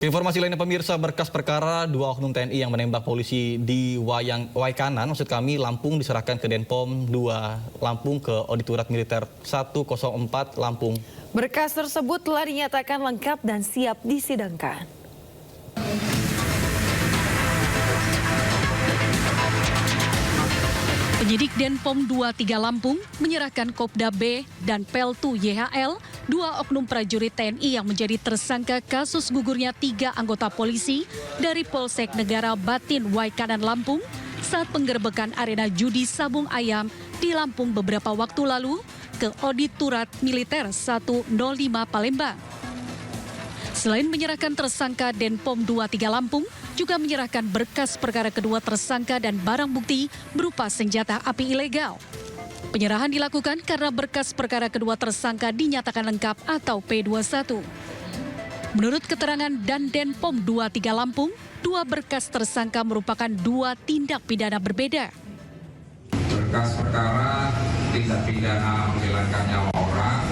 Informasi lainnya pemirsa, berkas perkara 2 oknum TNI yang menembak polisi di Waikanan, Lampung diserahkan ke Denpom 2 Lampung ke Auditorat Militer 104 Lampung. Berkas tersebut telah dinyatakan lengkap dan siap disidangkan. Penyidik Denpom 23 Lampung menyerahkan Kopda B dan Peltu YHL, 2 oknum prajurit TNI yang menjadi tersangka kasus gugurnya 3 anggota polisi dari Polsek Negara Batin Waikanan Lampung saat penggerbekan arena judi sabung ayam di Lampung beberapa waktu lalu ke Auditorat Militer 105 Palembang. Selain menyerahkan tersangka, Denpom 23 Lampung juga menyerahkan berkas perkara kedua tersangka dan barang bukti berupa senjata api ilegal. Penyerahan dilakukan karena berkas perkara kedua tersangka dinyatakan lengkap atau P21. Menurut keterangan dan Denpom 23 Lampung, 2 berkas tersangka merupakan 2 tindak pidana berbeda. Berkas perkara tindak pidana menghilangkan nyawa orang,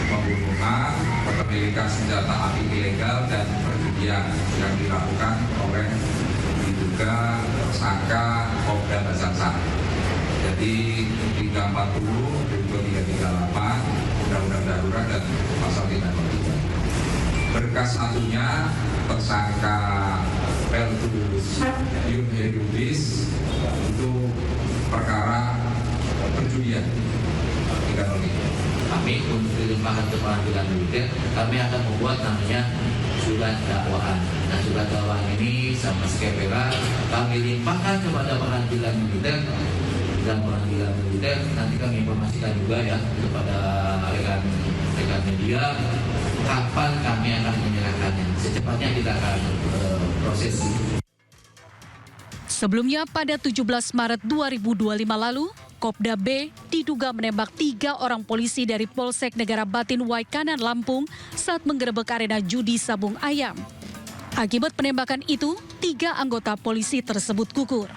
pembunuhan, kepemilikan senjata api ilegal dan perjudian yang dilakukan oleh diduga tersangka Kopda Basaksan. Jadi 340, 2338, Undang-Undang Darurat dan Pasal 323. Berkas satunya tersangka Peltus Yun Hedubis itu perkara perjudian 303. Kami untuk dilimpahkan ke pengadilan militer, kami akan membuat namanya surat dakwaan. Nah, surat dakwaan ini sama skepera kami limpahkan kepada pengadilan militer, dan pengadilan militer nanti kami informasikan juga ya kepada rekan media kapan kami akan menyerahkannya. Secepatnya kita akan proses. Sebelumnya pada 17 Maret 2025 lalu, Kopda B diduga menembak 3 orang polisi dari Polsek Negara Batin Waikanan Lampung saat menggerebek arena judi sabung ayam. Akibat penembakan itu, 3 anggota polisi tersebut gugur.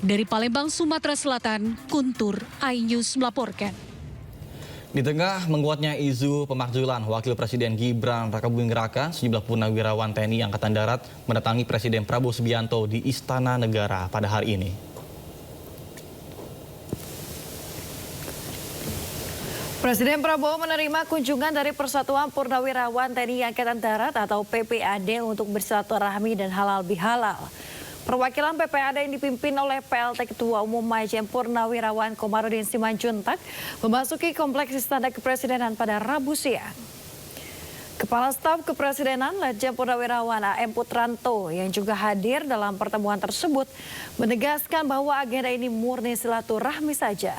Dari Palembang, Sumatera Selatan, Kuntur iNews melaporkan. Di tengah menguatnya isu pemakzulan Wakil Presiden Gibran Rakabuming Raka, sejumlah purnawirawan TNI Angkatan Darat mendatangi Presiden Prabowo Subianto di Istana Negara pada hari ini. Presiden Prabowo menerima kunjungan dari Persatuan Purnawirawan TNI Angkatan Darat atau PPAD untuk bersilaturahmi dan halal bihalal. Perwakilan PPAD yang dipimpin oleh PLT Ketua Umum Majen Purnawirawan Komarudin Simanjuntak memasuki kompleks Istana Kepresidenan pada Rabu siang. Kepala Staf Kepresidenan Letjen Purnawirawan AM Putranto yang juga hadir dalam pertemuan tersebut menegaskan bahwa agenda ini murni silaturahmi saja.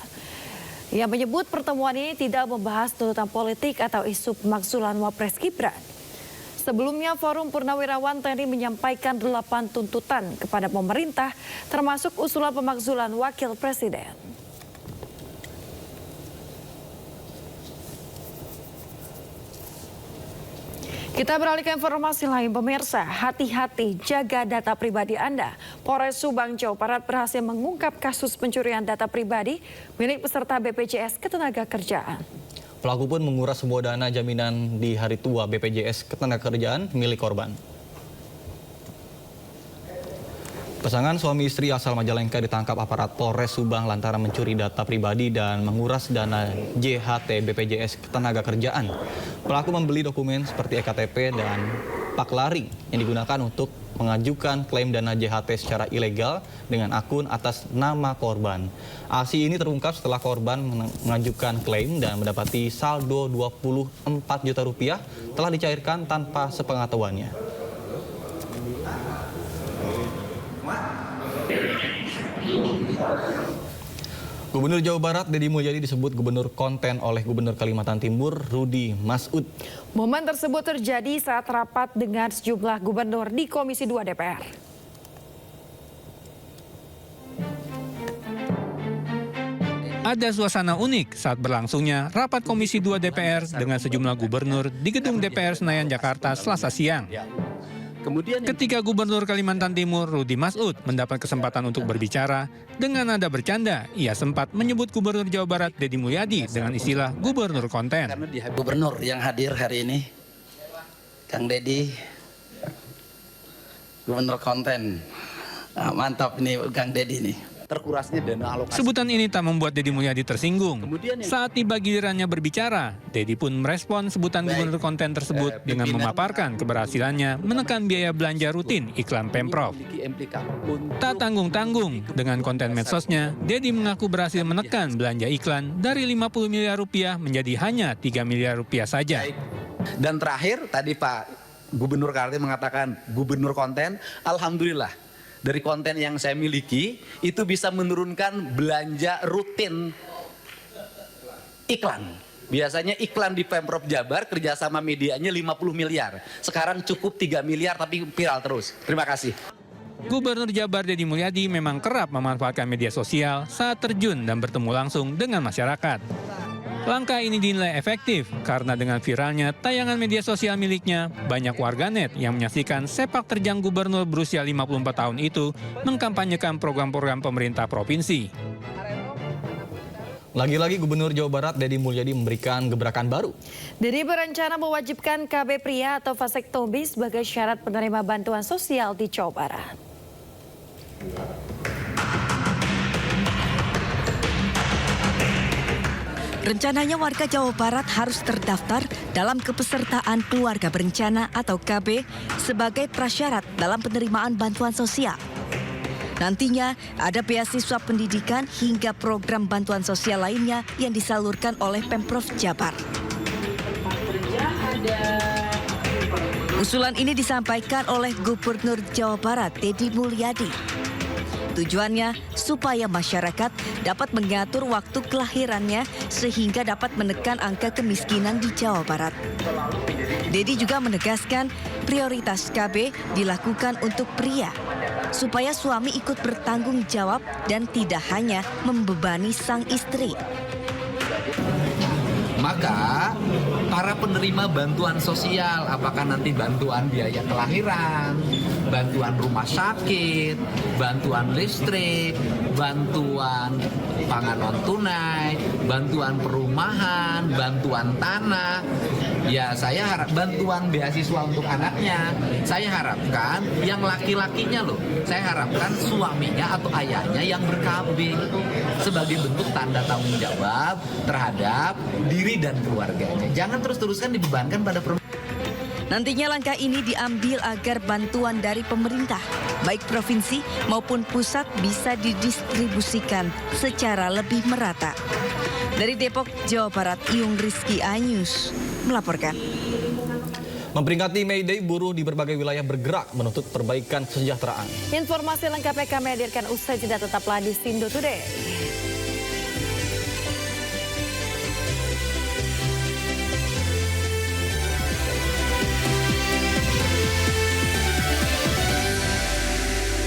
Ia menyebut pertemuan ini tidak membahas tuntutan politik atau isu pemakzulan Wapres Gibran. Sebelumnya, Forum Purnawirawan TNI menyampaikan 8 tuntutan kepada pemerintah, termasuk usulan pemakzulan Wakil Presiden. Kita beralih ke informasi lain, pemirsa. Hati-hati jaga data pribadi Anda. Polres Subang, Jawa Barat berhasil mengungkap kasus pencurian data pribadi milik peserta BPJS Ketenagakerjaan. Pelaku pun menguras sebuah dana jaminan di hari tua BPJS Ketenagakerjaan milik korban. Pasangan suami istri asal Majalengka ditangkap aparat Polres Subang lantaran mencuri data pribadi dan menguras dana JHT BPJS Ketenagakerjaan. Pelaku membeli dokumen seperti EKTP dan Paklari yang digunakan untuk mengajukan klaim dana JHT secara ilegal dengan akun atas nama korban. Aksi ini terungkap setelah korban mengajukan klaim dan mendapati saldo 24 juta rupiah telah dicairkan tanpa sepengetahuannya. Gubernur Jawa Barat Deddy Mulyadi disebut gubernur konten oleh Gubernur Kalimantan Timur Rudy Masud. Momen tersebut terjadi saat rapat dengan sejumlah gubernur di Komisi 2 DPR. Ada suasana unik saat berlangsungnya rapat Komisi 2 DPR dengan sejumlah gubernur di Gedung DPR Senayan, Jakarta, Selasa siang. Ketika Gubernur Kalimantan Timur Rudy Masud mendapat kesempatan untuk berbicara, dengan nada bercanda, ia sempat menyebut Gubernur Jawa Barat Deddy Mulyadi dengan istilah gubernur konten. Karena gubernur yang hadir hari ini, Kang Deddy, Gubernur konten. Nah, mantap ini Kang Deddy nih. Terkurasnya dana alokasi. Sebutan ini tak membuat Deddy Mulyadi tersinggung. Saat tiba gilirannya berbicara, Deddy pun merespon sebutan gubernur konten tersebut dengan memaparkan keberhasilannya menekan biaya belanja rutin iklan Pemprov. Tak tanggung-tanggung, dengan konten medsosnya, Deddy mengaku berhasil menekan belanja iklan dari 50 miliar rupiah menjadi hanya 3 miliar rupiah saja. Dan terakhir tadi Pak Gubernur Kaltim mengatakan gubernur konten, alhamdulillah. Dari konten yang saya miliki, itu bisa menurunkan belanja rutin iklan. Biasanya iklan di Pemprov Jabar kerjasama medianya 50 miliar. Sekarang cukup 3 miliar tapi viral terus. Terima kasih. Gubernur Jabar Deddy Mulyadi memang kerap memanfaatkan media sosial saat terjun dan bertemu langsung dengan masyarakat. Langkah ini dinilai efektif karena dengan viralnya tayangan media sosial miliknya, banyak warganet yang menyaksikan sepak terjang gubernur berusia 54 tahun itu mengkampanyekan program-program pemerintah provinsi. Lagi-lagi Gubernur Jawa Barat Deddy Mulyadi memberikan gebrakan baru. Deddy berencana mewajibkan KB pria atau vasektomi sebagai syarat penerima bantuan sosial di Jawa Barat. Rencananya warga Jawa Barat harus terdaftar dalam kepesertaan keluarga berencana atau KB sebagai prasyarat dalam penerimaan bantuan sosial. Nantinya ada beasiswa pendidikan hingga program bantuan sosial lainnya yang disalurkan oleh Pemprov Jabar. Usulan ini disampaikan oleh Gubernur Jawa Barat Deddy Mulyadi. Tujuannya supaya masyarakat dapat mengatur waktu kelahirannya sehingga dapat menekan angka kemiskinan di Jawa Barat. Deddy juga menegaskan prioritas KB dilakukan untuk pria supaya suami ikut bertanggung jawab dan tidak hanya membebani sang istri. Maka para penerima bantuan sosial, apakah nanti bantuan biaya kelahiran, bantuan rumah sakit, bantuan listrik, bantuan pangan non tunai, bantuan perumahan, bantuan tanah, ya saya harap bantuan beasiswa untuk anaknya, saya harapkan yang laki-lakinya loh, saya harapkan suaminya atau ayahnya yang ber-KB sebagai bentuk tanda tanggung jawab terhadap diri dan keluarganya. Jangan terus-terusan dibebankan pada perempuan. Nantinya langkah ini diambil agar bantuan dari pemerintah, baik provinsi maupun pusat bisa didistribusikan secara lebih merata. Dari Depok, Jawa Barat, Iyung Rizky Anyus melaporkan. Memperingati May Day, buruh di berbagai wilayah bergerak menuntut perbaikan kesejahteraan. Informasi lengkapnya kami hadirkan usai jeda, tetaplah di Sindo Today.